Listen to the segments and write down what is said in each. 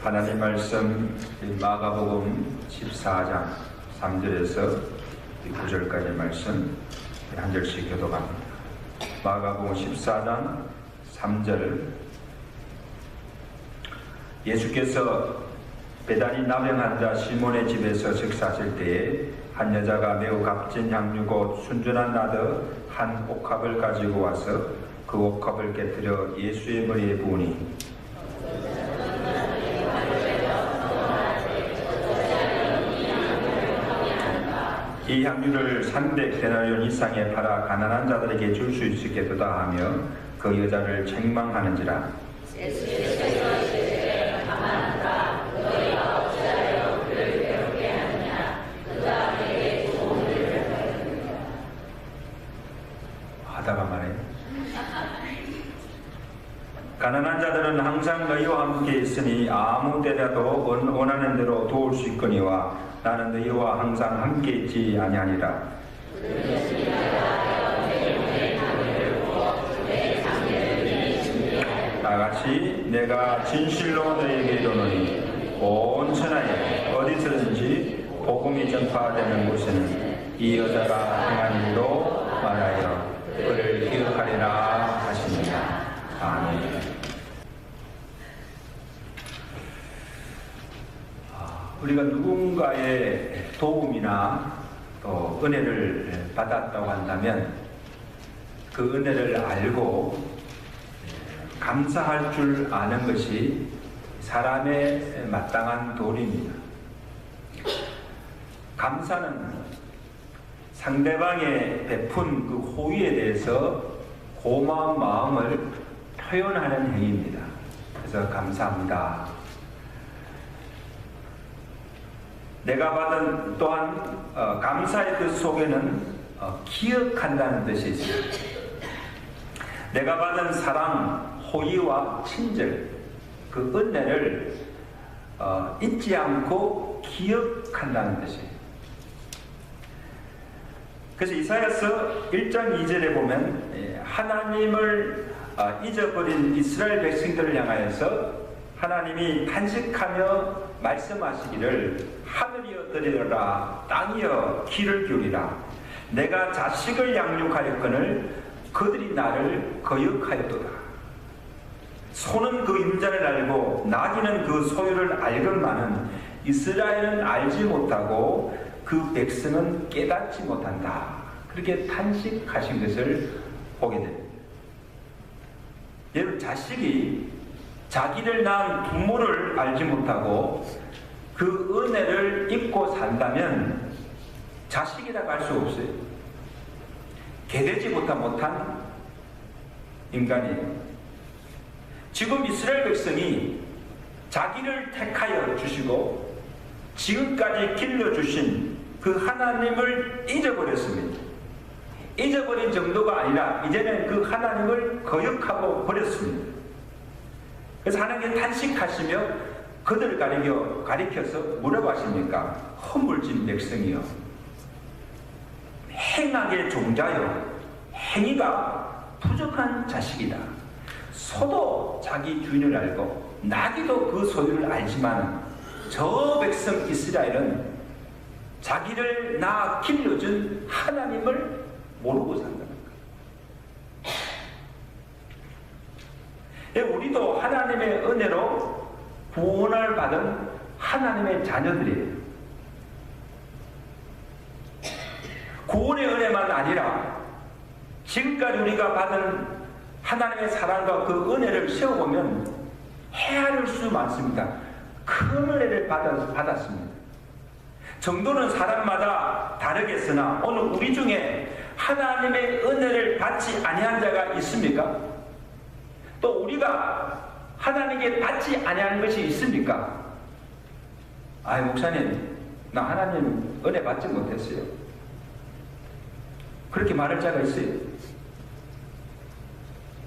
하나님 말씀 마가복음 14장 3절에서 9절까지 말씀 한 절씩 교독합니다. 마가복음 14장 3절. 예수께서 베다니 나병 환자 시몬의 집에서 식사하실 때에 한 여자가 매우 값진 향유고 순전한 나드 한 옥합을 가지고 와서 그 옥합을 깨뜨려 예수의 머리에 부으니 이 향유를 300데나리온 이상에 팔아 가난한 자들에게 줄 수 있겠도다 하며 그 여자를 책망하는지라. 하다가 말해. 가난한 자들은 항상 너희와 함께 있으니 아무 때라도 원하는 대로 도울 수 있거니와 나는 너희와 항상 함께 있지 아니하니라. 다같이 내가 진실로 너희에게 이르노니 온 천하에 어디서든지 복음이 전파되는 곳에는 이 여자가 행한 일로 말하여 그를 기억하리라 하시니라. 아멘. 우리가 누군가의 도움이나 또 은혜를 받았다고 한다면 그 은혜를 알고 감사할 줄 아는 것이 사람의 마땅한 도리입니다. 감사는 상대방의 베푼 그 호의에 대해서 고마운 마음을 표현하는 행위입니다. 그래서 감사합니다. 내가 받은 또한 감사의 뜻 속에는 기억한다는 뜻이 있습니다. 내가 받은 사랑, 호의와 친절, 그 은혜를 잊지 않고 기억한다는 뜻이에요. 그래서 이사야서 1장 2절에 보면 하나님을 잊어버린 이스라엘 백성들을 향하여서 하나님이 탄식하며 말씀하시기를 하늘이여 들으라 땅이여 귀를 기울이라 내가 자식을 양육하였거늘 그들이 나를 거역하였도다. 소는 그 임자를 알고 나귀는 그 소유를 알건만은 이스라엘은 알지 못하고 그 백성은 깨닫지 못한다. 그렇게 탄식하신 것을 보게 됩니다. 여러분, 자식이 자기를 낳은 부모를 알지 못하고 그 은혜를 잊고 산다면 자식이라고 할 수 없어요. 개되지 못한 인간이에요. 지금 이스라엘 백성이 자기를 택하여 주시고 지금까지 길러주신 그 하나님을 잊어버렸습니다. 잊어버린 정도가 아니라 이제는 그 하나님을 거역하고 버렸습니다. 그래서 하나님께 탄식하시며 그들을 가리켜서 뭐라고 하십니까? 허물진 백성이여, 행악의 종자여, 행위가 부족한 자식이다. 소도 자기 주인을 알고 나귀도 그 소유를 알지만 저 백성 이스라엘은 자기를 낳아 길러준 하나님을 모르고 산다는 거예요. 우리도 하나님의 은혜로 구원을 받은 하나님의 자녀들이에요. 구원의 은혜만 아니라 지금까지 우리가 받은 하나님의 사랑과 그 은혜를 세워보면 헤아릴 수 많습니다. 큰 은혜를 받았습니다. 정도는 사람마다 다르겠으나 오늘 우리 중에 하나님의 은혜를 받지 아니한 자가 있습니까? 또 우리가 하나님께 받지 아니한 것이 있습니까? 아이, 목사님, 나 하나님 은혜 받지 못했어요. 그렇게 말할 자가 있어요.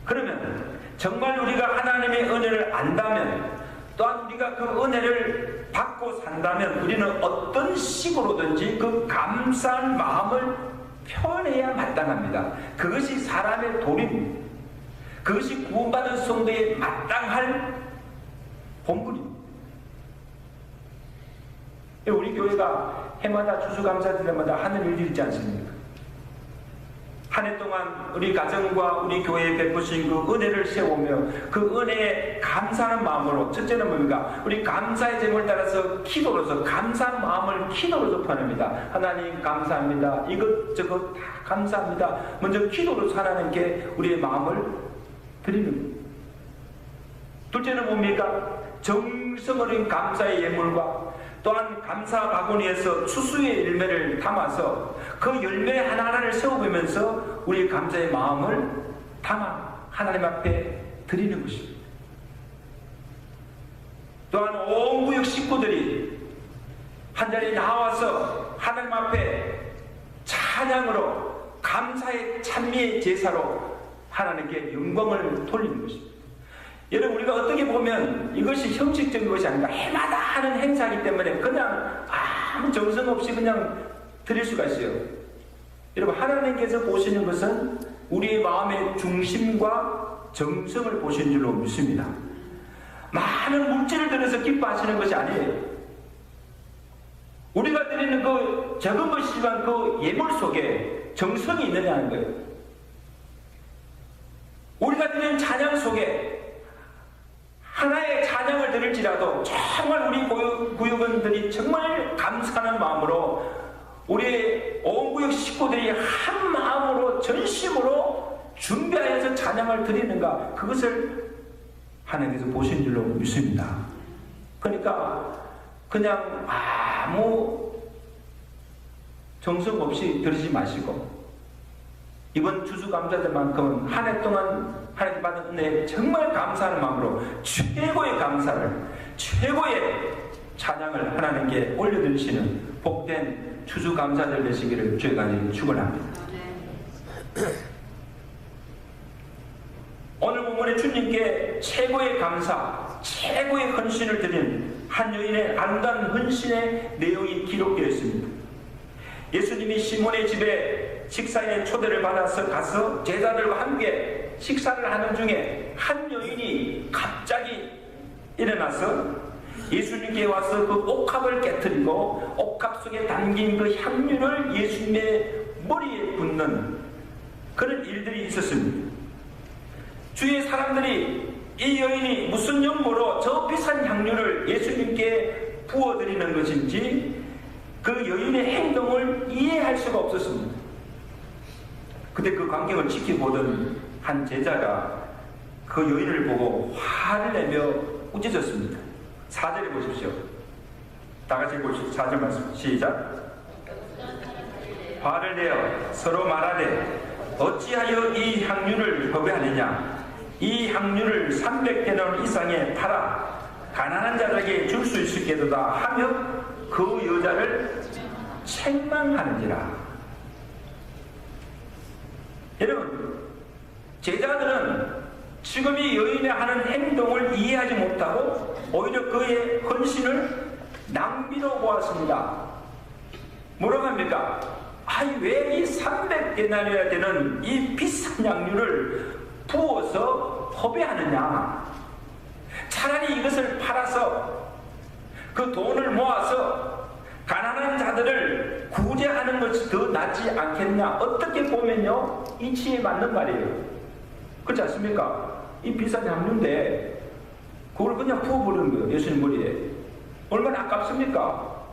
그러면 정말 우리가 하나님의 은혜를 안다면, 또한 우리가 그 은혜를 받고 산다면 우리는 어떤 식으로든지 그 감사한 마음을 표현해야 마땅합니다. 그것이 사람의 도리입니다. 그것이 구원받은 성도의 마땅할 본분입니다. 우리 교회가 해마다 추수감사 때마다 하는 일들이 있지 않습니까? 한 해 동안 우리 가정과 우리 교회에 베푸신 그 은혜를 세우며 그 은혜에 감사하는 마음으로, 첫째는 뭡니까? 우리 감사의 제목을 따라서 기도로서, 감사한 마음을 기도로서 표현합니다. 하나님 감사합니다. 이것저것 다 감사합니다. 먼저 기도로서 하나님께 우리의 마음을 드리는 거예요. 둘째는 뭡니까? 정성 어린 감사의 예물과 또한 감사 바구니에서 추수의 열매를 담아서 그 열매 하나하나를 세워보면서 우리의 감사의 마음을 담아 하나님 앞에 드리는 것입니다. 또한 온 구역 식구들이 한자리에 나와서 하나님 앞에 찬양으로, 감사의 찬미의 제사로 하나님께 영광을 돌리는 것입니다. 여러분, 우리가 어떻게 보면 이것이 형식적인 것이 아닌가, 해마다 하는 행사이기 때문에 그냥 아무 정성 없이 그냥 드릴 수가 있어요. 여러분, 하나님께서 보시는 것은 우리의 마음의 중심과 정성을 보시는 줄로 믿습니다. 많은 물질을 들여서 기뻐하시는 것이 아니에요. 우리가 드리는 그 적은 것이지만 그 예물 속에 정성이 있느냐는 거예요. 우리가 드리는 찬양 속에 하나의 찬양을 들을지라도 정말 우리 구역원들이 정말 감사하는 마음으로, 우리 온 구역 식구들이 한 마음으로 전심으로 준비하여서 찬양을 드리는가, 그것을 하나님께서 보신 줄로 믿습니다. 그러니까 그냥 아무 정성 없이 드리지 마시고, 이번 추수감사절만큼은 한 해 동안 하나님 받은 은혜에 정말 감사하는 마음으로 최고의 감사를, 최고의 찬양을 하나님께 올려드리시는 복된 추수감사절 되시기를 주의 간절히 축원합니다. 오늘 본문에 주님께 최고의 감사, 최고의 헌신을 드린 한 여인의 아름다운 헌신의 내용이 기록되어 있습니다. 예수님이 시몬의 집에 식사에 초대를 받아서 가서 제자들과 함께 식사를 하는 중에 한 여인이 갑자기 일어나서 예수님께 와서 그 옥합을 깨뜨리고 옥합 속에 담긴 그 향유를 예수님의 머리에 붓는 그런 일들이 있었습니다. 주위의 사람들이 이 여인이 무슨 용무로 저 비싼 향유를 예수님께 부어드리는 것인지 그 여인의 행동을 이해할 수가 없었습니다. 그때 그 광경을 지켜보던 한 제자가 그 여인을 보고 화를 내며 우짖었습니다. 4절에 보십시오. 다 같이 보십시오. 4절 말씀 시작. 화를 내어 서로 말하되 어찌하여 이 향유를 허배하느냐. 이 향유를 300데나리 이상에 팔아 가난한 자들에게 줄 수 있을게도다 하며 그 여자를 책망하는지라. 여러분, 제자들은 지금 이 여인의 하는 행동을 이해하지 못하고 오히려 그의 헌신을 낭비로 보았습니다. 뭐라고 합니까? 아니, 왜 이 300데나리나 되는 이 비싼 향유를 부어서 허비하느냐. 차라리 이것을 팔아서 그 돈을 모아서 가난한 자들을 구제하는 것이 더 낫지 않겠냐. 어떻게 보면요, 이치에 맞는 말이에요. 그렇지 않습니까? 이 비싼 향유인데 그걸 그냥 부어버리는 거예요. 예수님 머리에. 얼마나 아깝습니까?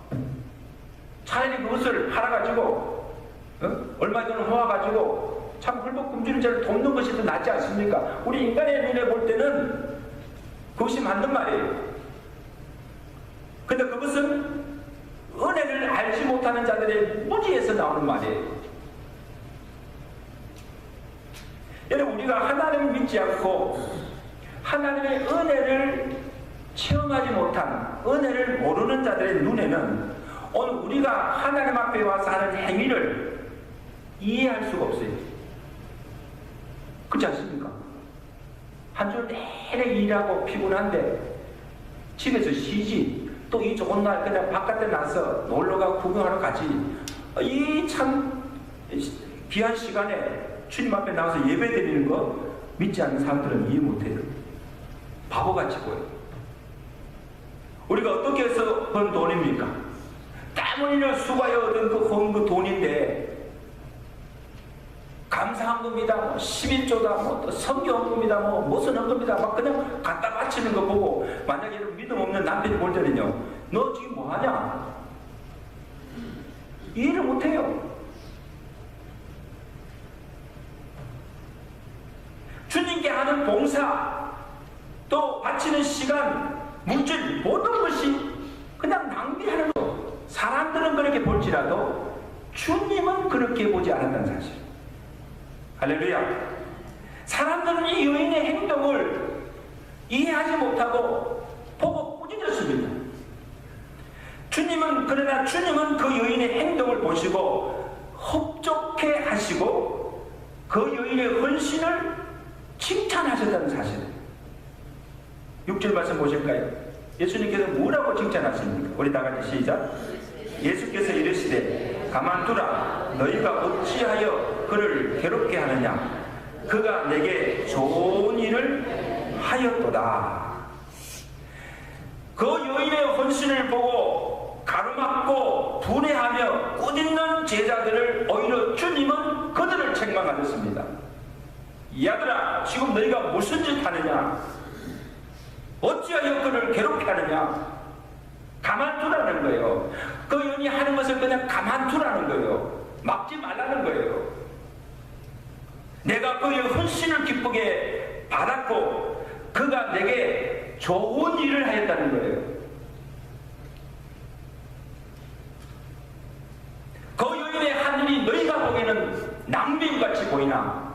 차라리 그것을 팔아가지고 얼마 전에 모아가지고 참 hul복금주는 자를 돕는 것이 더 낫지 않습니까? 우리 인간의 눈에 볼 때는 그것이 맞는 말이에요. 근데 그것은 은혜를 알지 못하는 자들의 무지에서 나오는 말이에요. 여러분, 우리가 하나님을 믿지 않고 하나님의 은혜를 체험하지 못한, 은혜를 모르는 자들의 눈에는 오늘 우리가 하나님 앞에 와서 하는 행위를 이해할 수가 없어요. 그렇지 않습니까? 한 주 내내 일하고 피곤한데 집에서 쉬지, 또 이 좋은 날 그냥 바깥에 나서 놀러가 구경하러 가지. 이 참 귀한 시간에 주님 앞에 나와서 예배 드리는 거 믿지 않는 사람들은 이해 못해요. 바보같이 보여요. 우리가 어떻게 해서 번 돈입니까? 땀 흘려 수고하여 얻은 그 돈인데 감사한 겁니다. 뭐 11조다, 뭐 성경헌금이다, 뭐 무슨 헌금이다, 막 그냥 갖다 바치는 거 보고 만약에 믿음 없는 남편이 볼 때는요, 너 지금 뭐 하냐? 이해를 못 해요. 주님께 하는 봉사, 또 바치는 시간, 물질, 모든 것이 그냥 낭비하는 거. 사람들은 그렇게 볼지라도 주님은 그렇게 보지 않았다는 사실. 할렐루야. 사람들은 이 여인의 행동을 이해하지 못하고 보고 꾸짖었습니다. 그러나 주님은 그 여인의 행동을 보시고 흡족해 하시고 그 여인의 헌신을 칭찬하셨다는 사실. 6절 말씀 보실까요? 예수님께서 뭐라고 칭찬하십니까? 우리 다 같이 시작. 예수께서 이르시되 가만두라, 너희가 어찌하여 그를 괴롭게 하느냐? 그가 내게 좋은 일을 하였도다. 그 여인의 헌신을 보고 가로막고 분해하며 꾸짖는 제자들을 오히려 주님은 그들을 책망하셨습니다. 이 아들아, 지금 너희가 무슨 짓 하느냐? 어찌하여 그를 괴롭게 하느냐? 가만두라는 거예요. 그 여인이 하는 것을 그냥 가만두라는 거예요. 막지 말라는 거예요. 내가 그의 헌신을 기쁘게 받았고 그가 내게 좋은 일을 하였다는 거예요. 그 여인의 하늘이 너희가 보기에는 낭비인같이 보이나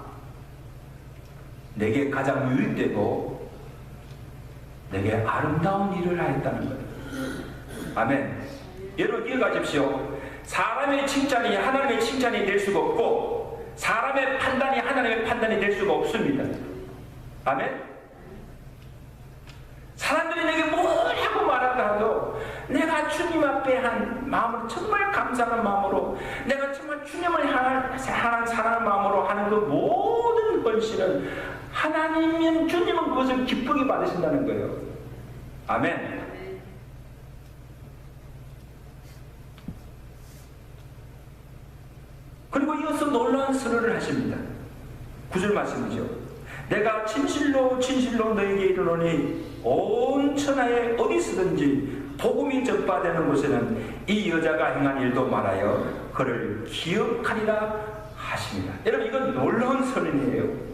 내게 가장 유익되고 내게 아름다운 일을 하였다는 거예요. 아멘. 여러분 기억하십시오. 사람의 칭찬이 하나님의 칭찬이 될 수가 없고 사람의 판단이 하나님의 판단이 될 수가 없습니다. 아멘. 사람들이 내게 뭐라고 말하더라도 내가 주님 앞에 한 마음으로 정말 감사하는 마음으로 내가 정말 주님을 향한 사랑하는 마음으로 하는 그 모든 헌신은 하나님은 주님은 그것을 기쁘게 받으신다는 거예요. 아멘. 그리고 이어서 놀라운 선언을 하십니다. 9절 말씀이죠. 내가 진실로 진실로 너에게 이르노니 온 천하에 어디서든지 복음이 전파되는 곳에는 이 여자가 행한 일도 말하여 그를 기억하리라 하십니다. 여러분 이건 놀라운 선언이에요.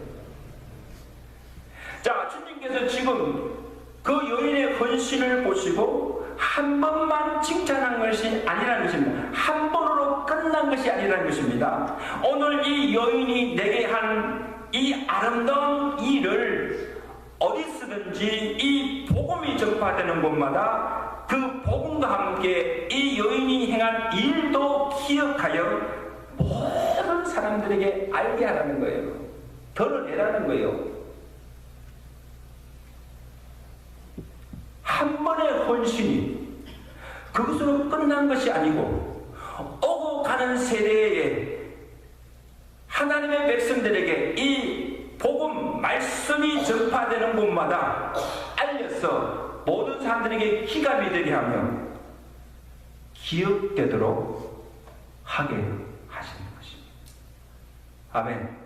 자, 주님께서 지금 그 여인의 헌신을 보시고 한 번만 칭찬한 것이 아니라는 것입니다. 한 번으로 끝난 것이 아니라는 것입니다. 오늘 이 여인이 내게 한 이 아름다운 일을 어디서든지 이 복음이 전파되는 곳마다 그 복음과 함께 이 여인이 행한 일도 기억하여 모든 사람들에게 알게 하라는 거예요. 드러내라는 거예요. 한 번의 헌신이 그것으로 끝난 것이 아니고 오고 가는 세대에 하나님의 백성들에게 이 복음 말씀이 전파되는 곳마다 알려서 모든 사람들에게 기감이 되게 하며 기억되도록 하게 하시는 것입니다. 아멘.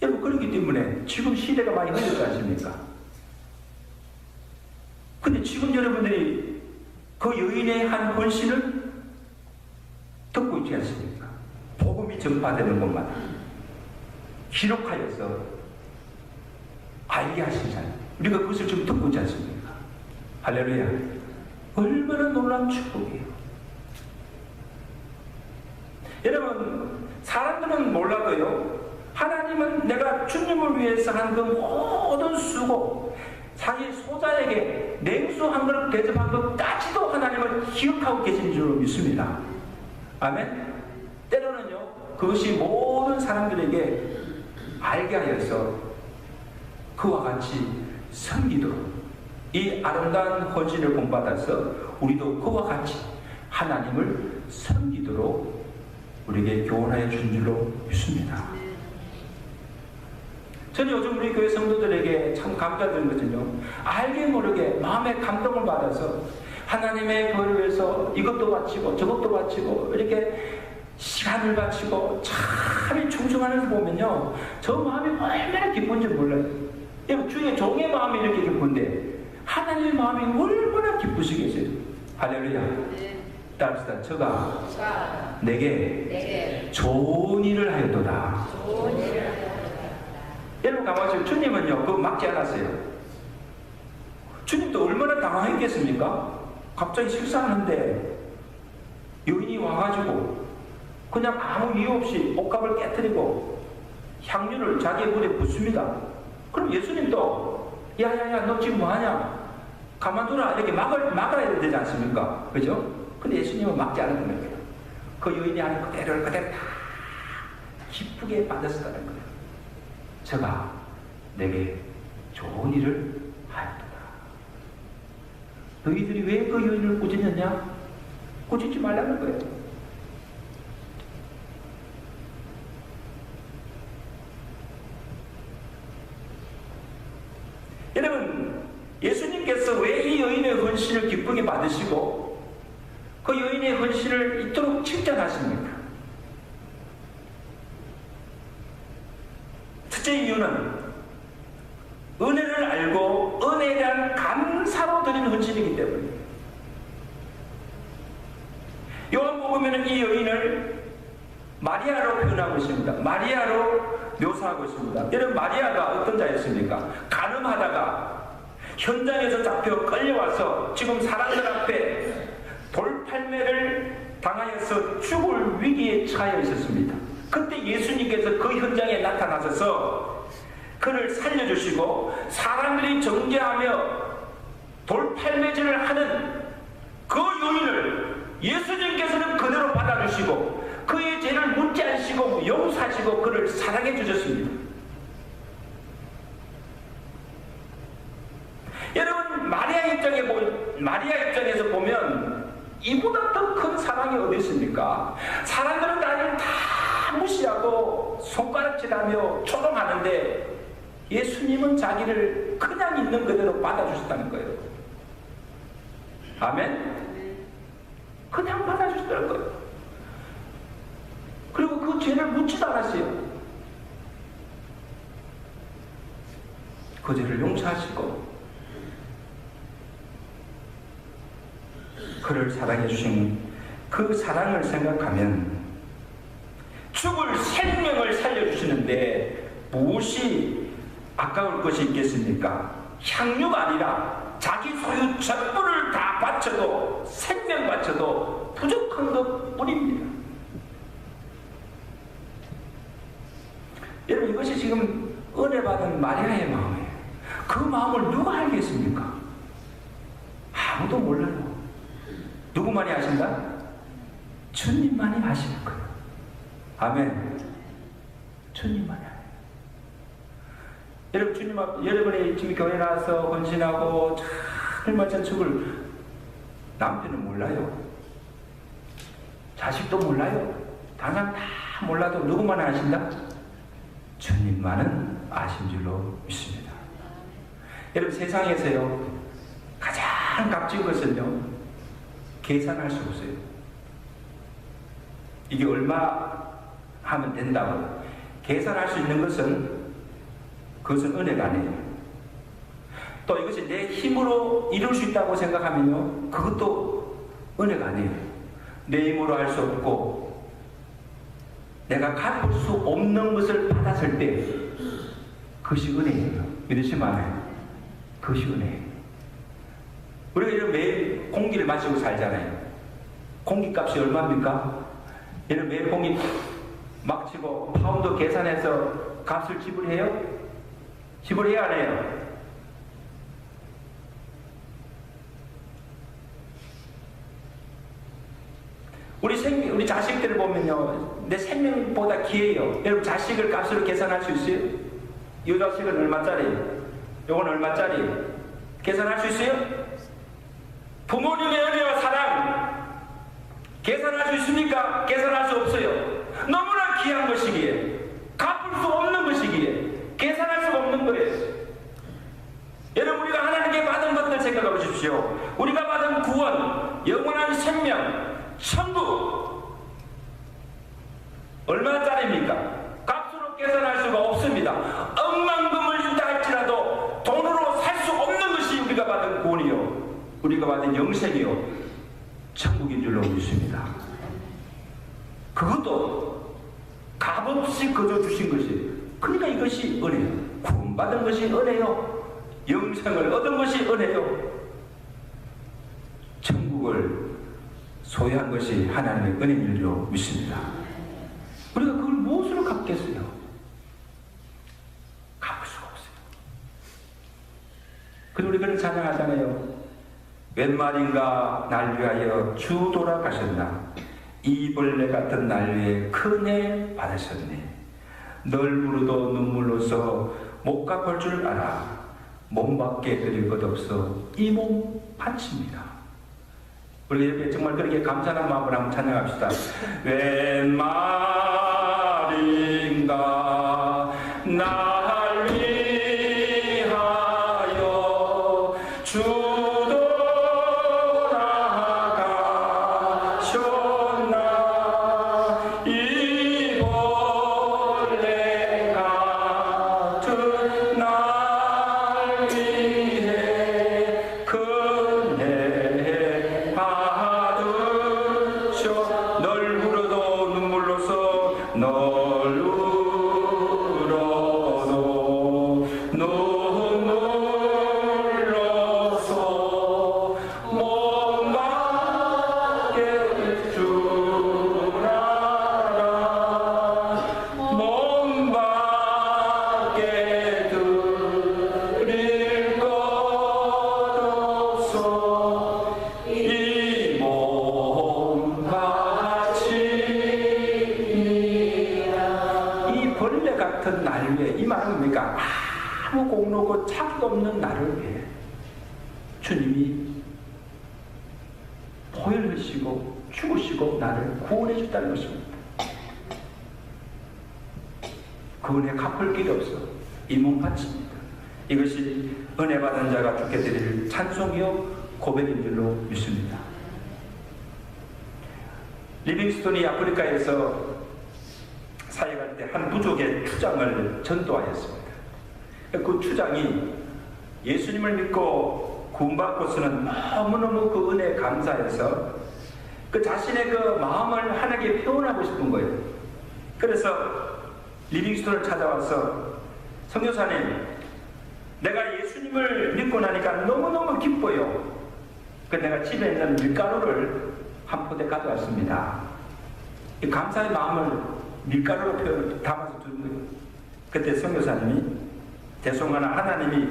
여러분 그렇기 때문에 지금 시대가 많이 흐르지 않습니까? 근데 지금 여러분들이 그 여인의 한 헌신을 듣고 있지 않습니까? 복음이 전파되는 것마다 기록하여서 알게 하신 사람, 우리가 그것을 좀 듣고 있지 않습니까? 할렐루야. 얼마나 놀라운 축복이에요. 여러분 사람들은 몰라도요, 하나님은 내가 주님을 위해서 한 그 모든 수고, 자기 소자에게 냉수 한 그릇 대접한 것까지도 하나님을 기억하고 계신 줄 믿습니다. 아멘. 때로는요 그것이 모든 사람들에게 알게 하여서 그와 같이 섬기도록, 이 아름다운 헌신을 본받아서 우리도 그와 같이 하나님을 섬기도록 우리에게 교훈하여 준 줄로 믿습니다. 저는 요즘 우리 교회 성도들에게 참 감사드린 것은요, 알게 모르게 마음의 감동을 받아서 하나님의 거를 위해서 이것도 바치고 저것도 바치고 이렇게 시간을 바치고 참 충성하는 거 보면요, 저 마음이 얼마나 기쁜지 몰라요. 주의 종의 마음이 이렇게 기쁜데 하나님의 마음이 얼마나 기쁘시겠어요. 할렐루야. 네. 따릅시다. 저가 내게 좋은 일을 하였도다. 여러분 가만히 주님은요 그거 막지 않았어요. 주님도 얼마나 당황했겠습니까? 갑자기 식사하는데 여인이 와가지고 그냥 아무 이유 없이 옷값을 깨뜨리고 향유를 자기의 물에 붓습니다. 그럼 예수님도 야야야 너 지금 뭐하냐? 가만두라 이렇게 막아야 되지 않습니까? 그죠? 근데 예수님은 막지 않은 거예요. 그 여인이 하는 그대로 다 기쁘게 받았었다는 거예요. 저가 내게 좋은 일을 하였도다. 너희들이 왜 그 여인을 꾸짖느냐? 꾸짖지 말라는 거예요. 여러분, 예수님께서 왜 이 여인의 헌신을 기쁘게 받으시고 그 여인의 헌신을 이토록 칭찬하십니까? 첫째 이유는 은혜를 알고 은혜에 대한 감사로 드리는 헌신이기 때문입니다. 요한복음에는 이 여인을 마리아로 표현하고 있습니다. 마리아로 묘사하고 있습니다. 여러분, 마리아가 어떤 자였습니까? 간음하다가 현장에서 잡혀 끌려와서 지금 사람들 앞에 돌팔매를 당하여서 죽을 위기에 처해 있었습니다. 그때 예수님께서 그 현장에 나타나셔서 그를 살려주시고 사람들이 정죄하며 돌팔매질을 하는 그 요인을 예수님께서는 그대로 받아주시고 그의 죄를 묻지 않으시고 용서하시고 그를 사랑해 주셨습니다. 여러분, 마리아 입장에서 보면 이보다 더 큰 사랑이 어디 있습니까? 사람들은 나를 다 무시하고 손가락질하며 조롱하는데 예수님은 자기를 그냥 있는 그대로 받아주셨다는 거예요. 아멘? 그냥 받아주셨다는 거예요. 그리고 그 죄를 묻지도 않았어요. 그 죄를 용서하시고 그를 사랑해 주신 그 사랑을 생각하면 죽을 생명을 살려주시는데 무엇이 아까울 것이 있겠습니까? 향유가 아니라 자기 소유 전부를 다 바쳐도 생명 바쳐도 부족한 것 뿐입니다. 여러분, 이것이 지금 은혜 받은 마리아의 마음이에요. 그 마음을 누가 알겠습니까? 아무도 몰라요. 누구만이 아신다? 주님만이 아시는 거예요. 아멘. 주님만이 알아요. 여러분, 주님 앞, 여러분이 지금 교회 나와서 헌신하고 정말 전축을 남편은 몰라요. 자식도 몰라요. 다른 다 몰라도 누구만 아신다? 주님만은 아신 줄로 믿습니다. 여러분, 세상에서요 가장 값진 것은요 계산할 수 없어요. 이게 얼마 하면 된다고 계산할 수 있는 것은 그것은 은혜가 아니에요. 또 이것이 내 힘으로 이룰 수 있다고 생각하면요 그것도 은혜가 아니에요. 내 힘으로 할 수 없고 내가 갚을 수 없는 것을 받았을 때 그것이 은혜예요. 믿으시면 알아요. 그것이 은혜예요. 우리가 이런 매일 공기를 마시고 살잖아요. 공기값이 얼마입니까? 이런 매일 공기 막치고 파운드 계산해서 값을 지불해요? 지불해야 안 해요? 우리 자식들을 보면요 내 생명보다 귀해요. 여러분, 자식을 값으로 계산할 수 있어요? 이 자식은 얼마짜리? 요건 얼마짜리? 계산할 수 있어요? 부모님의 은혜와 사랑 계산할 수 있습니까? 계산할 수 없어요. 너무나 귀한 것이기에 갚을 수 없는 것이기에 계산할 수가 없는 거예요. 여러분, 우리가 하나님께 받은 것들 생각해 보십시오. 우리가 받은 구원, 얼마짜리입니까? 값으로 계산할 수가 없습니다. 억만금을 준다 할지라도 돈으로 살 수 없는 것이 우리가 받은 구원이요, 우리가 받은 영생이요, 천국인 줄로 믿습니다. 그것도 값없이 거저 주신 것이, 그러니까 이것이 은혜요. 구원받은 것이 은혜요, 영생을 얻은 것이 은혜요, 천국을 소유한 것이 하나님의 은혜인 줄로 믿습니다. 우리가 그걸 무엇으로 갚겠어요? 갚을 수가 없어요. 그리고 우리 그런 찬양하잖아요. 웬 말인가 날 위하여 주 돌아가셨나, 이 벌레 같은 날 위해 큰애 받으셨네. 널 부르도 눈물로서 못 갚을 줄 알아. 몸밖에 드릴 것 없어 이 몸 바칩니다. 우리 이렇게 정말 그렇게 감사한 마음으로 한번 찬양합시다. 웬 말인가 날 위하여 주 돌아가셨나, 이 벌레 같은 날 위해 큰애 받으셔. 널 부르도 눈물로서, 널 울어도 눈물로서 몸 밖에 줄 알아. 몸 밖에 드릴 것 없어 이 몸 바칩니다. 이 벌레 같은 날 위해, 이 말은 뭡니까? 아무 공로고 착도 없는 나를 위해 주님이 보혈 흘리시고 죽으시고 나를 구원해 줬다는 것입니다. 그 은혜 갚을 길이 없어 이 몸 바칩니다. 이것이 은혜 받은 자가 주께 드릴 찬송이요 고백인 줄로 믿습니다. 리빙스톤이 아프리카에서 사역할 때 한 부족의 추장을 전도하였습니다. 그 추장이 예수님을 믿고 구원받고서는 너무너무 그 은혜에 감사해서 그 자신의 그 마음을 하나님께 표현하고 싶은 거예요. 그래서 리빙스톤을 찾아와서, 선교사님, 내가 예수님을 믿고 나니까 너무너무 기뻐요. 그 내가 집에 있는 밀가루를 한 포대 가져왔습니다. 이 감사의 마음을 밀가루로 담아서 주는 거예요. 그때 선교사님이, 죄송하나 하나님이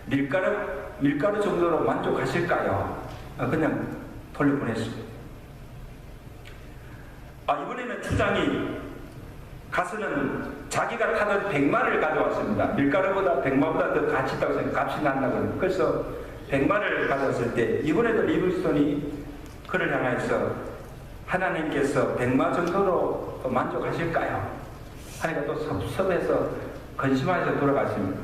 밀가루 정도로 만족하실까요? 그냥 돌려보냈습니다. 이번에는 추장이 가서는 자기가 타던 백마를 가져왔습니다. 밀가루보다 백마보다 더 가치 있다고 생각, 값이 난다고. 그래서 백마를 가져왔을 때 이번에도 리빙스톤이 그를 향해서 하나님께서 백마 정도로 만족하실까요? 하니까 또 섭섭해서 근심하여서 돌아갔습니다.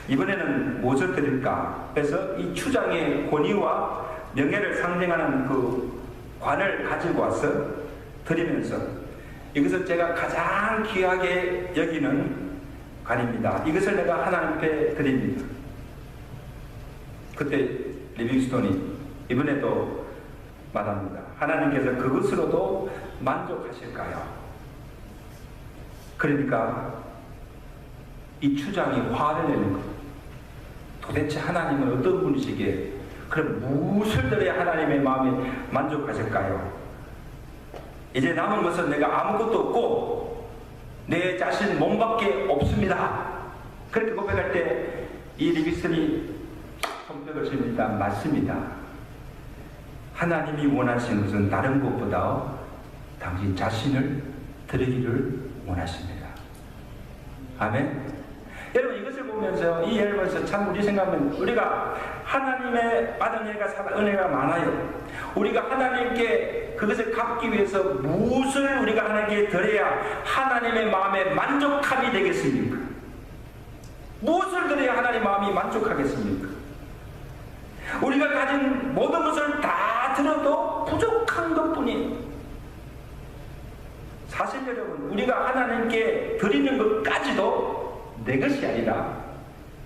이번에는 무엇을 드릴까? 그래서 이 추장의 권위와 명예를 상징하는 그 관을 가지고 와서 드리면서, 이것을 제가 가장 귀하게 여기는 관입니다. 이것을 내가 하나님께 드립니다. 그때 리빙스톤이 이번에도 말합니다. 하나님께서 그것으로도 만족하실까요? 그러니까 이 추장이 화를 내는 것. 도대체 하나님은 어떤 분이시기에 그럼 무엇을 드려야 하나님의 마음에 만족하실까요? 이제 남은 것은 내가 아무것도 없고 내 자신 몸밖에 없습니다. 그렇게 고백할 때 이 리빙스톤이 손뼉을 칩니다. 맞습니다. 하나님이 원하시는 것은 다른 것보다 당신 자신을 드리기를 원하십니다. 아멘. 여러분, 이것을 보면서 이 앨범에서 참 우리 생각하면 우리가 하나님의 받은 은혜가 많아요. 우리가 하나님께 그것을 갚기 위해서 무엇을 우리가 하나님께 드려야 하나님의 마음에 만족함이 되겠습니까? 무엇을 드려야 하나님의 마음이 만족하겠습니까? 우리가 가진 모든 것을 다 들어도 부족한 것뿐이에요. 사실 사실 여러분, 우리가 하나님께 드리는 것까지도 내 것이 아니라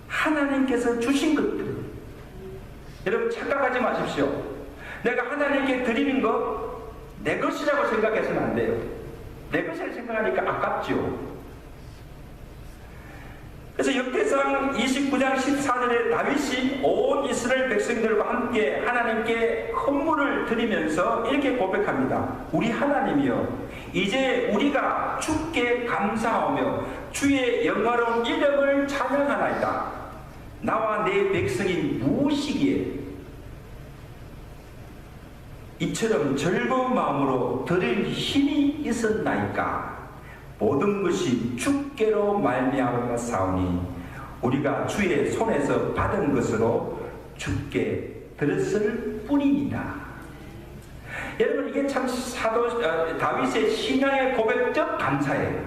하나님께서 주신 것들. 여러분 착각하지 마십시오. 내가 하나님께 드리는 것 내 것이라고 생각해서는 안 돼요. 내 것이라고 생각하니까 아깝죠. 그래서 역대상 29장 14절에 다윗이 온 이스라엘 백성들과 함께 하나님께 헌물을 드리면서 이렇게 고백합니다. 우리 하나님이여, 이제 우리가 주께 감사하며 주의 영화로운 이름을 찬양하나이다. 나와 내 백성이 무엇이기에 이처럼 즐거운 마음으로 드릴 힘이 있었나이까. 모든 것이 주께로 말미암아 사오니 우리가 주의 손에서 받은 것으로 주께 드렸을 뿐이니라. 여러분, 이게 참 다윗의 신앙의 고백적 감사예요.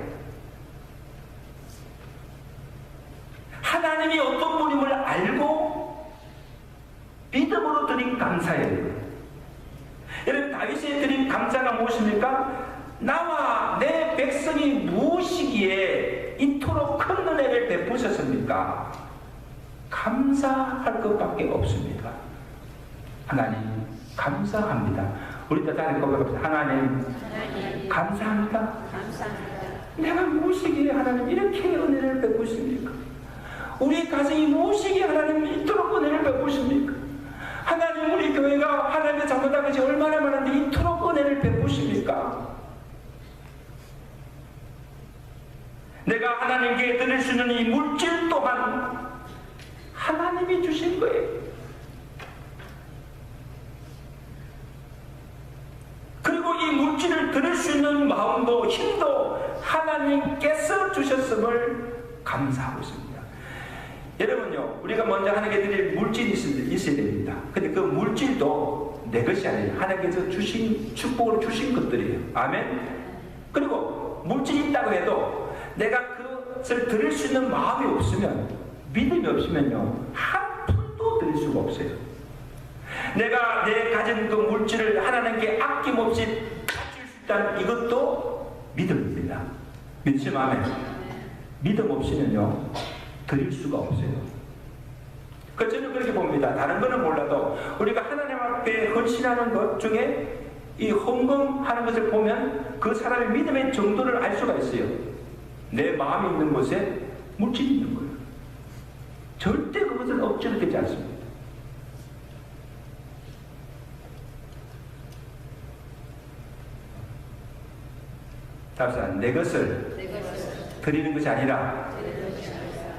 하나님이 어떤 분임을 알고 믿음으로 드린 감사예요. 여러분, 다윗이 드린 감사가 무엇입니까? 나와 내 백성이 무엇이기에 이토록 큰 은혜를 베푸셨습니까? 감사할 것밖에 없습니다. 하나님 감사합니다. 우리 다 다른 고백합시다. 하나님 감사합니다. 내가 무엇이기에 하나님 이렇게 은혜를 베푸십니까? 우리 가정이 무엇이기에 하나님 이토록 은혜를 베푸십니까? 하나님, 우리 교회가 하나님의 잘못한 것이 얼마나 많은데 이토록 은혜를 베푸십니까? 내가 하나님께 드릴 수 있는 이 물질 또한 하나님이 주신 거예요. 그리고 이 물질을 드릴 수 있는 마음도 힘도 하나님께서 주셨음을 감사하고 있습니다. 여러분요, 우리가 먼저 하나님께 드릴 물질이 있어야 됩니다. 근데 그 물질도 내 것이 아니라 하나님께서 주신, 축복으로 주신 것들이에요. 아멘? 그리고 물질이 있다고 해도 내가 그것을 드릴 수 있는 마음이 없으면, 믿음이 없으면요, 한 푼도 드릴 수가 없어요. 내가 내 가진 그 물질을 하나님께 아낌없이 바칠 수 있다는 이것도 믿음입니다. 믿으시면 아멘. 믿음 없이는요, 드릴 수가 없어요. 그 저는 그렇게 봅니다. 다른 거는 몰라도 우리가 하나님 앞에 헌신하는 것 중에 이 헌금하는 것을 보면 그 사람의 믿음의 정도를 알 수가 있어요. 내 마음이 있는 곳에 물질이 있는 거예요. 절대 그것은 억지로 되지 않습니다. 답사, 내 것을 드리는 것이 아니라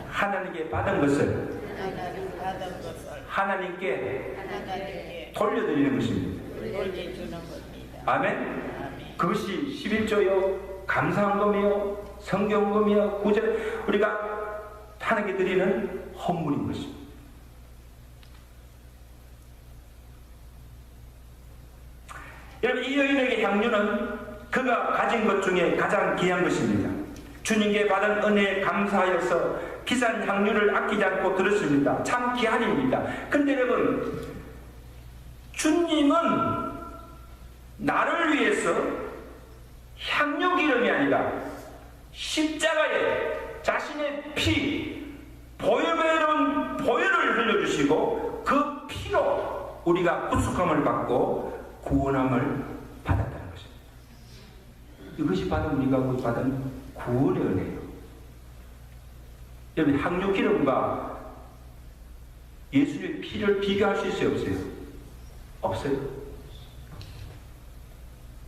하나님께 받은 것을 하나님께 돌려드리는 것입니다. 아멘? 그것이 11조요, 감사헌금이요, 성경금이요, 구절, 우리가 하나님께 드리는 헌물인 것입니다. 여러분, 이 여인에게 향유는 그가 가진 것 중에 가장 귀한 것입니다. 주님께 받은 은혜에 감사하여서 비싼 향유를 아끼지 않고 드렸습니다. 참 귀한 일입니다. 근데 여러분, 주님은 나를 위해서 향유 기름이 아니라 십자가에 자신의 피, 보혈을 흘려주시고 그 피로 우리가 구속함을 받고 구원함을 받았다는 것입니다. 이것이 바로 우리가 받은 구원의 은혜예요. 여러분, 향유 기름과 예수의 피를 비교할 수 있어요, 없어요? 없어요.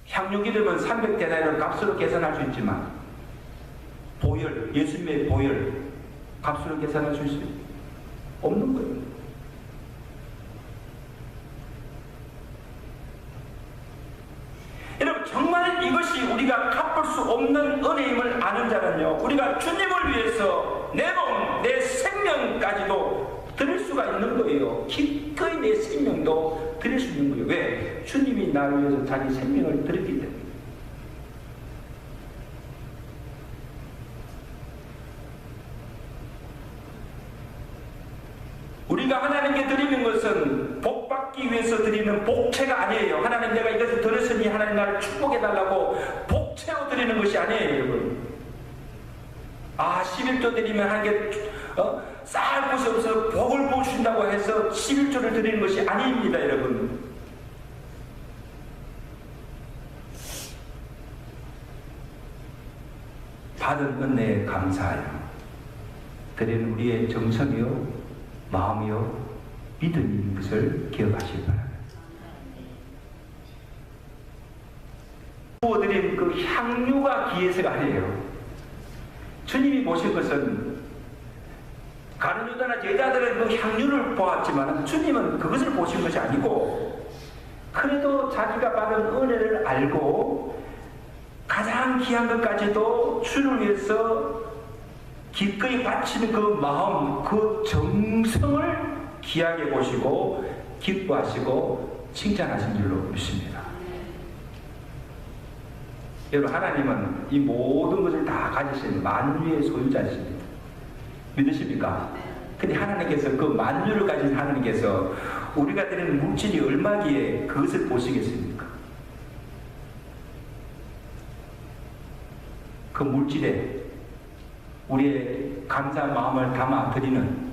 향유 기름은 300데나리온 값으로 계산할 수 있지만 보혈, 예수님의 보혈 값으로 계산할 수 있어요? 없는 거예요. 여러분, 정말 이것이 우리가 갚을 수 없는 은혜임을 아는 자는요, 우리가 주님을 위해서 내 몸, 내 생명까지도 드릴 수가 있는 거예요. 기꺼이 내 생명도 드릴 수 있는 거예요. 왜? 주님이 나를 위해서 자기 생명을 드렸기 때문에. 우리가 하나님께 드리는 것은 복 받기 위해서 드리는 복채가 아니에요. 하나님, 내가 이것을 드렸으니 하나님 나를 축복해달라고 복 통째로 드리는 것이 아니에요, 여러분. 11조 드리면 하게 쌓을 곳이 없어서 복을 부어주신다고 해서 11조를 드리는 것이 아닙니다, 여러분. 받은 은혜에 감사하여 드리는 우리의 정성이요, 마음이요, 믿음인 것을 기억하시기 바랍니다. 부어드린 그 향유가 기회서가 아니에요. 주님이 보신 것은 가룟 유다나 제자들은 그 향유를 보았지만 주님은 그것을 보신 것이 아니고, 그래도 자기가 받은 은혜를 알고 가장 귀한 것까지도 주를 위해서 기꺼이 바치는 그 마음, 그 정성을 귀하게 보시고 기뻐하시고 칭찬하신 줄로 믿습니다. 여러분, 하나님은 이 모든 것을 다 가지신 만유의 소유자이십니다. 믿으십니까? 근데 하나님께서 그 만유를 가진 하나님께서 우리가 드리는 물질이 얼마기에 그것을 보시겠습니까? 그 물질에 우리의 감사한 마음을 담아 드리는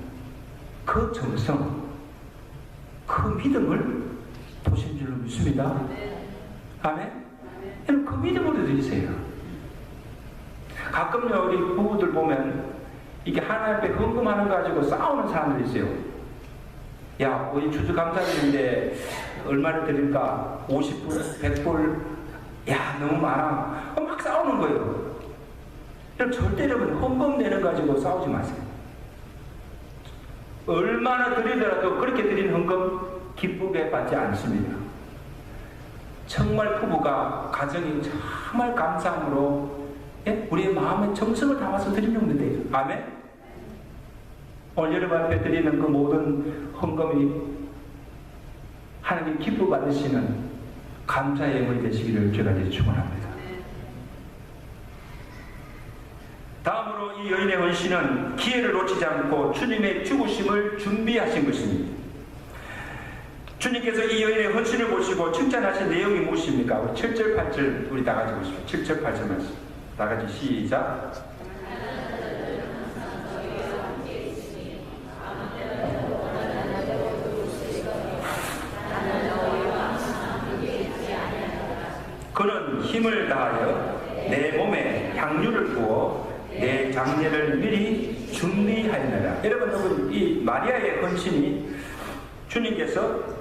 그 정성, 그 믿음을 보신 줄로 믿습니다. 아멘? 여러분, 그 믿음으로 드리세요. 가끔요, 우리 부부들 보면 이게 하나님 앞에 헌금하는 거 가지고 싸우는 사람들이 있어요. 야, 우리 추수감사절인데 얼마를 드릴까? 50불, 100불, 야, 너무 많아. 막 싸우는 거예요. 여러분, 절대 여러분 헌금 내는 거 가지고 싸우지 마세요. 얼마나 드리더라도 그렇게 드린 헌금 기쁘게 받지 않습니다. 정말 부부가 가정이 정말 감사함으로 우리의 마음의 정성을 담아서 드리는 건데요. 아멘? 오늘 여러분 앞에 드리는 그 모든 헌금이 하나님 기뻐 받으시는 감사의 예물이 되시기를 제가 축원합니다. 다음으로 이 여인의 헌신은 기회를 놓치지 않고 주님의 죽으심을 준비하신 것입니다. 주님께서 이 여인의 헌신을 보시고 칭찬하신 내용이 무엇입니까? 7절 8절 우리 다 같이 보십시오. 7절 8절 말씀 다 같이 시작. 그는 힘을 다하여 내 몸에 향유를 부어 내 장례를 미리 준비하였느라. 여러분, 이 마리아의 헌신이 주님께서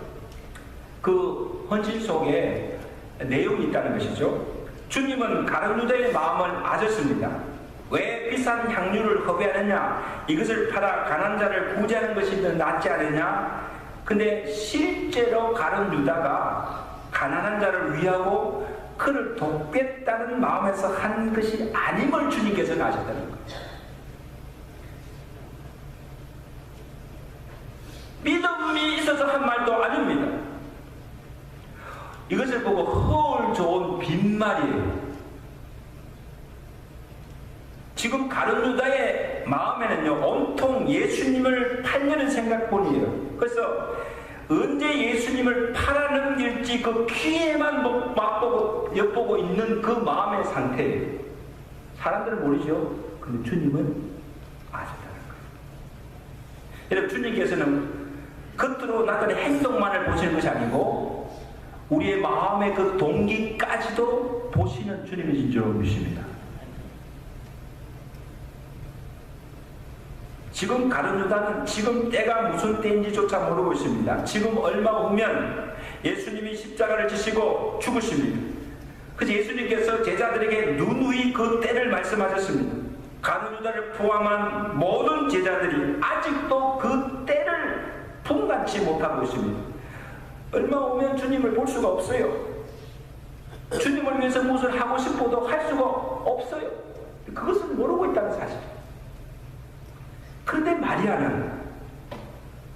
그 헌신 속에 내용이 있다는 것이죠. 주님은 가룟 유다의 마음을 아셨습니다. 왜 비싼 향유를 허비하느냐? 이것을 팔아 가난한 자를 구제하는 것이 더 낫지 않느냐? 근데 실제로 가룟 유다가 가난한 자를 위하고 그를 돕겠다는 마음에서 한 것이 아님을 주님께서는 아셨다는 거죠. 믿음이 있어서 한 말도 아닙니다. 이것을 보고 허울 좋은 빈말이에요. 지금 가룟 유다의 마음에는요, 온통 예수님을 팔려는 생각뿐이에요. 그래서 언제 예수님을 팔아넘길지 그 기회만 맛보고 엿보고 있는 그 마음의 상태예요. 사람들은 모르죠. 근데 주님은 아셨다는 거예요. 여러분, 주님께서는 겉으로 나타낸 행동만을 보시는 것이 아니고 우리의 마음의 그 동기까지도 보시는 주님이신 줄 믿습니다. 지금 가룟 유다는 지금 때가 무슨 때인지조차 모르고 있습니다. 지금 얼마 후면 예수님이 십자가를 지시고 죽으십니다. 그래서 예수님께서 제자들에게 누누이 그 때를 말씀하셨습니다. 가룟 유다를 포함한 모든 제자들이 아직도 그 때를 분간치 못하고 있습니다. 얼마 오면 주님을 볼 수가 없어요. 주님을 위해서 무엇을 하고 싶어도 할 수가 없어요. 그것을 모르고 있다는 사실. 그런데 마리아는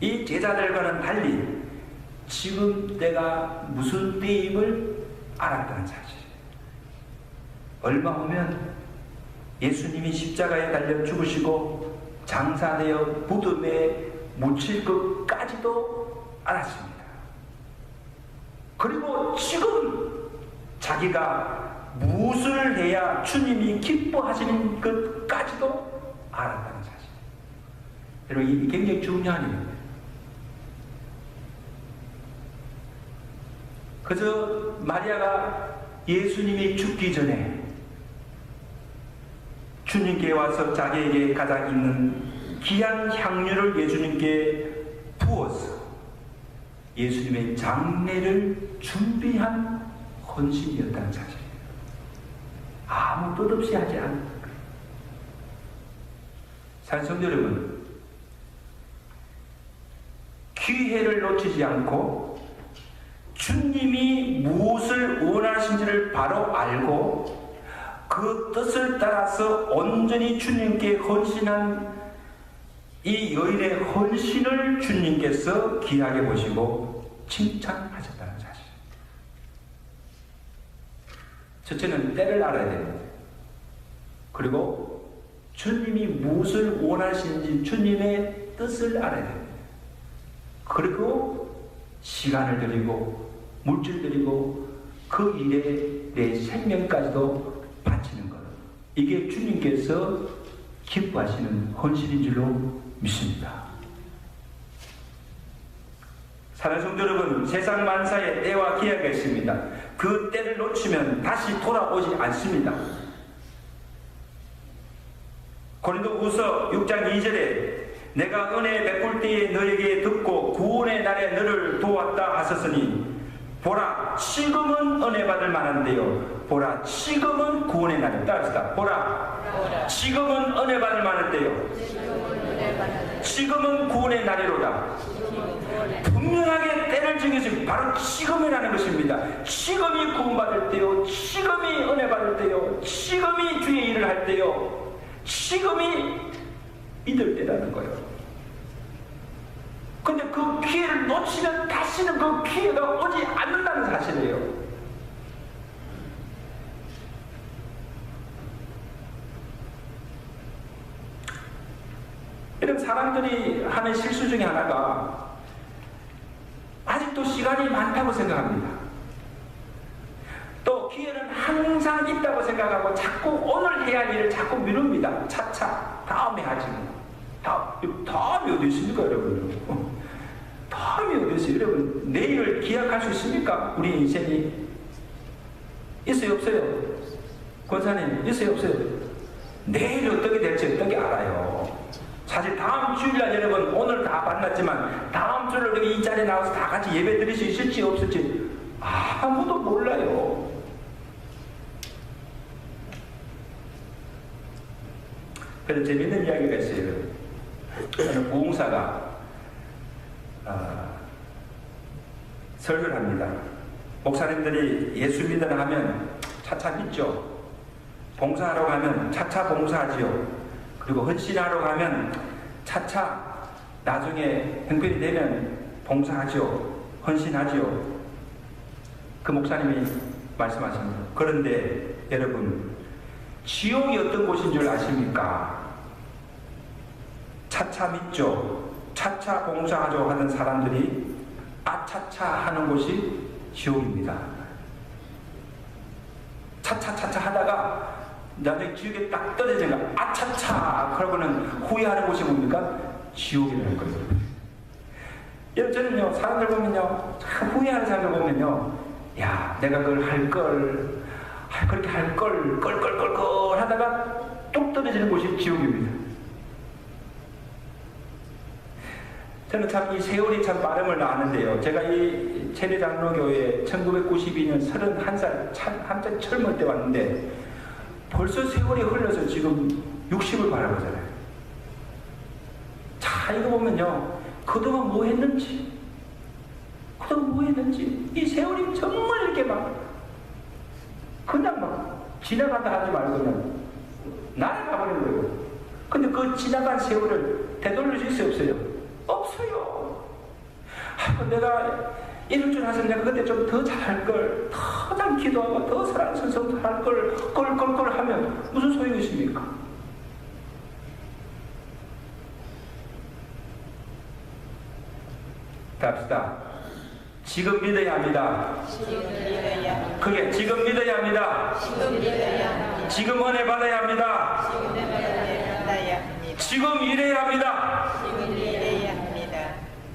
이 제자들과는 달리 지금 때가 무슨 때임을 알았다는 사실. 얼마 후면 예수님이 십자가에 달려 죽으시고 장사되어 무덤에 묻힐 것까지도 알았습니다. 그리고 지금 자기가 무엇을 해야 주님이 기뻐하시는 것까지도 알았다는 사실. 여러분, 이 굉장히 중요한 일입니다. 그저 마리아가 예수님이 죽기 전에 주님께 와서 자기에게 가장 있는 귀한 향유를 예수님께 부어서 예수님의 장례를 준비한 헌신이었다는 사실이에요. 아무 뜻없이 하지 않은 거예요. 산성도 여러분, 기회를 놓치지 않고 주님이 무엇을 원하신지를 바로 알고 그 뜻을 따라서 온전히 주님께 헌신한 이 여인의 헌신을 주님께서 귀하게 보시고 칭찬하셨다는 사실. 첫째는 때를 알아야 됩니다. 그리고 주님이 무엇을 원하시는지 주님의 뜻을 알아야 됩니다. 그리고 시간을 드리고 물질 드리고 그 일에 내 생명까지도 바치는 것, 이게 주님께서 기뻐하시는 헌신인 줄로 믿습니다. 사랑하는 성도 여러분, 세상 만사에 때와 기회가 있습니다. 그 때를 놓치면 다시 돌아오지 않습니다. 고린도후서 6장 2절에 내가 은혜 베풀 때에 너에게 듣고 구원의 날에 너를 도왔다 하셨으니 보라 지금은 은혜 받을 만한데요. 보라 지금은 구원의 날이다. 따라합시다. 보라 지금은 은혜 받을 만한데요. 지금은 구원의 날이로다. 분명하게 때를 정해서 바로 지금이라는 것입니다. 지금이 구원받을 때요, 지금이 은혜 받을 때요, 지금이 주의 일을 할 때요, 지금이 믿을 때라는 거예요. 근데 그 기회를 놓치면 다시는 그 기회가 오지 않는다는 사실이에요. 이런 사람들이 하는 실수 중에 하나가 아직도 시간이 많다고 생각합니다. 또 기회는 항상 있다고 생각하고 자꾸 오늘 해야 할 일을 자꾸 미룹니다. 차차 다음에 하지. 다음이 어디 있습니까, 여러분? 다음이 어디 있어요? 여러분, 내일을 기약할 수 있습니까? 우리 인생이 있어요, 없어요? 권사님, 있어요, 없어요? 내일 어떻게 될지 어떻게 알아요? 사실 다음 주일날 여러분 오늘 다 만났지만 다음 주를 이 자리에 나와서 다 같이 예배 드릴 수 있을지 없을지 아무도 몰라요. 그래서 재밌는 이야기가 있어요. 어느 부흥사가 설교를 합니다. 목사님들이 예수 믿으라 하면 차차 믿죠. 봉사하러 가면 차차 봉사하지요. 그리고 헌신하러 가면 차차 나중에 형편이 되면 봉사하죠. 헌신하죠. 그 목사님이 말씀하십니다. 그런데 여러분, 지옥이 어떤 곳인 줄 아십니까? 차차 믿죠. 차차 봉사하죠 하는 사람들이 아차차 하는 곳이 지옥입니다. 차차차차 하다가 나중에 지옥에 딱 떨어지니까 아차차 그러고는 후회하는 곳이 뭡니까? 지옥이라는 거예요. 여러분, 저는요 사람들 보면요 참 후회하는 사람들 보면요, 야 내가 그걸 할걸, 그렇게 할걸 껄껄껄껄 하다가 뚝 떨어지는 곳이 지옥입니다. 저는 참 이 세월이 참 빠름을 나는데요, 제가 이 체리장로교회에 1992년 31살 한참 젊을 때 왔는데 벌써 세월이 흘러서 지금 60을 바라보잖아요. 자, 이거 보면요, 그동안 뭐 했는지 이 세월이 정말 이렇게 그냥 지나간다 하지 말고 그냥 날아가버리는 거예요. 근데 그 지나간 세월을 되돌릴 수 있어요, 없어요? 없어요. 내가 이럴 줄 알았으면 내가 그때 좀 더 잘할걸, 더 잘 기도하고 더 사랑스러워 할걸, 껄껄껄 하면 무슨 소용이 있습니까? 답시다. 지금 믿어야 합니다. 크게 지금 믿어야 합니다. 지금 은혜 받아야 합니다. 지금 일해야 합니다.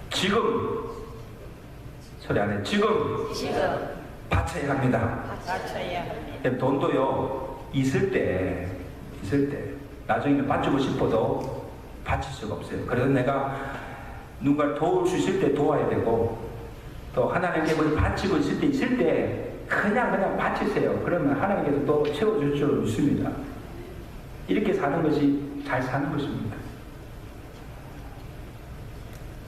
지금 소리 안 해. 지금 바쳐야 합니다. 돈도요 있을 때 나중에 바치고 싶어도 바칠 수가 없어요. 그래서 내가 누군가를 도울 수 있을 때 도와야 되고, 또 하나님께 뭘 바치고 있을 때 그냥 바치세요. 그러면 하나님께서 또 채워줄 줄 믿습니다. 이렇게 사는 것이 잘 사는 것입니다.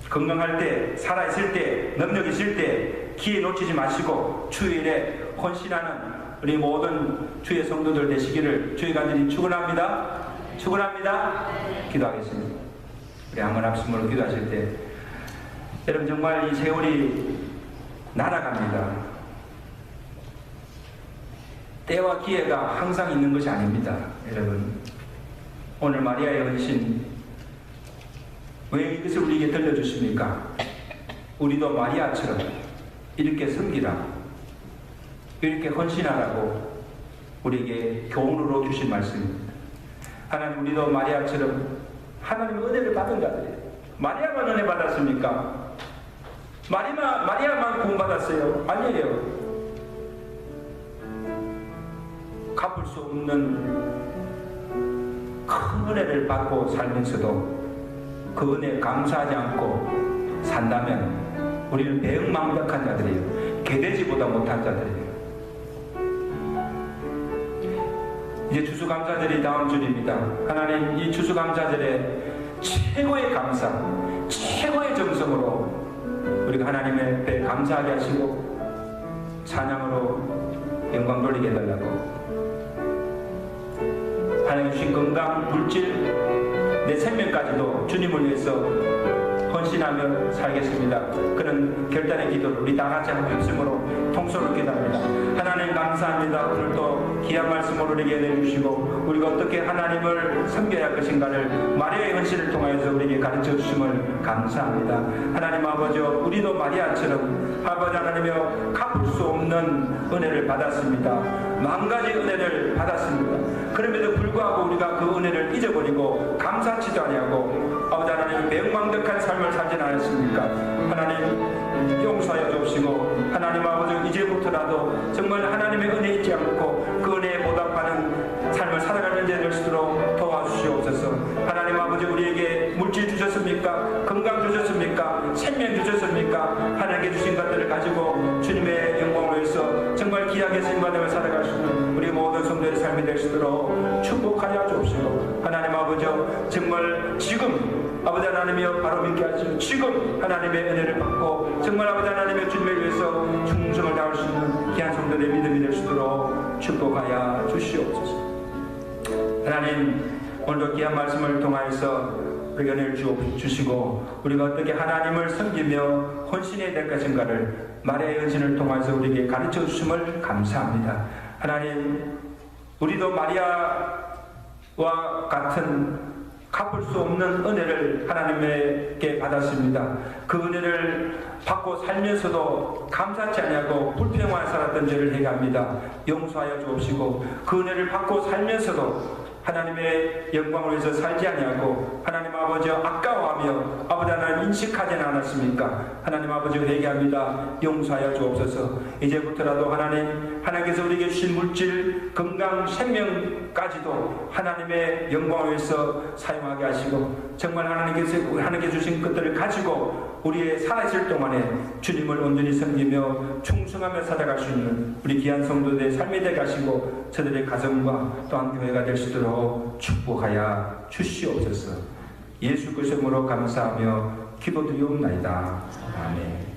건강할 때, 살아있을 때, 능력 있을 때 기회 놓치지 마시고 주일에 헌신하는 우리 모든 주의 성도들 되시기를 주의 간절히 축원합니다. 기도하겠습니다. 우리 한번 합심으로 기도하실 때, 여러분 정말 이 세월이 날아갑니다. 때와 기회가 항상 있는 것이 아닙니다. 여러분, 오늘 마리아의 헌신, 왜 이것을 우리에게 들려주십니까? 우리도 마리아처럼 이렇게 섬기라, 이렇게 헌신하라고 우리에게 교훈으로 주신 말씀입니다. 하나님, 우리도 마리아처럼 하나님의 은혜를 받은 자들이에요. 마리아만 은혜 받았습니까? 마리아만 구원받았어요? 아니에요. 갚을 수 없는 큰 은혜를 받고 살면서도 그 은혜에 감사하지 않고 산다면 우리는 배은망덕한 자들이에요. 개돼지보다 못한 자들이에요. 이제 추수감사절이 다음 주입니다. 하나님, 이 추수감사절에 최고의 감사, 최고의 정성으로 우리가 하나님의 앞에 감사하게 하시고 찬양으로 영광 돌리게 해달라고, 하나님 주신 건강, 물질, 내 생명까지도 주님을 위해서 헌신하며 살겠습니다. 그런 결단의 기도를 우리 다 같이 한 말씀으로 통솔을 기도합니다. 하나님 감사합니다. 오늘도 귀한 말씀을 우리에게 내주시고 우리가 어떻게 하나님을 섬겨야 할 것인가를 마리아의 헌신을 통하여서 우리에게 가르쳐 주심을 감사합니다. 하나님 아버지, 우리도 마리아처럼 아버지 하나님이여 갚을 수 없는 은혜를 받았습니다. 만 가지 은혜를 받았습니다. 그럼에도 불구하고 우리가 그 은혜를 잊어버리고 감사치도 아니하고 아버지 하나님 배은망덕한 삶을 살지 않았습니까? 하나님 용서하여 주옵시고, 하나님 아버지 이제부터라도 정말 하나님의 은혜 잊지 않고 그 은혜에 보답하는 삶을 살아가는 자 될 수 있도록 도와주시옵소서. 하나님 아버지, 우리에게 물질 주셨습니까? 건강 주셨습니까? 생명 주셨습니까? 하나님께 주신 것들을 가지고 주님의 영광을 위해서 정말 귀하게 쓰임받으며 살아갈 수 있는 우리 모든 성도의 삶이 될 수 있도록 축복하여 주옵시고, 하나님 아버지 정말 지금 아버지 하나님이여 바로 믿게 하시고 지금 하나님의 은혜를 받고 정말 아버지 하나님의 주님을 위해서 충성을 다할 수 있는 귀한 성도들의 믿음이 될 수 있도록 축복하여 주시옵소서. 하나님, 오늘도 귀한 말씀을 통하여서 우리에게 은혜를 주시고 우리가 어떻게 하나님을 섬기며 헌신해야 될 것인가를 마리아의 헌신을 통해서 우리에게 가르쳐 주심을 감사합니다. 하나님, 우리도 마리아와 같은 갚을 수 없는 은혜를 하나님께 받았습니다. 그 은혜를 받고 살면서도 감사치 아니하고 불평만 살았던 죄를 회개합니다. 용서하여 주옵시고, 그 은혜를 받고 살면서도 하나님의 영광을 위해서 살지 아니하고 하나님 아버지 아까워하며 아버지 하나님 인식하지는 않았습니까? 하나님 아버지 회개합니다. 용서하여 주옵소서. 이제부터라도 하나님께서 우리에게 주신 물질, 건강, 생명까지도 하나님의 영광을 위해서 사용하게 하시고 정말 하나님께 주신 것들을 가지고 우리의 살아있을 동안에 주님을 온전히 섬기며 충성하며 살아갈 수 있는 우리 귀한 성도들의 삶이 되게 하시고 저들의 가정과 또한 교회가 될 수 있도록 축복하여 주시옵소서. 예수 그리스도로 감사하며 기도드리옵나이다. 아멘.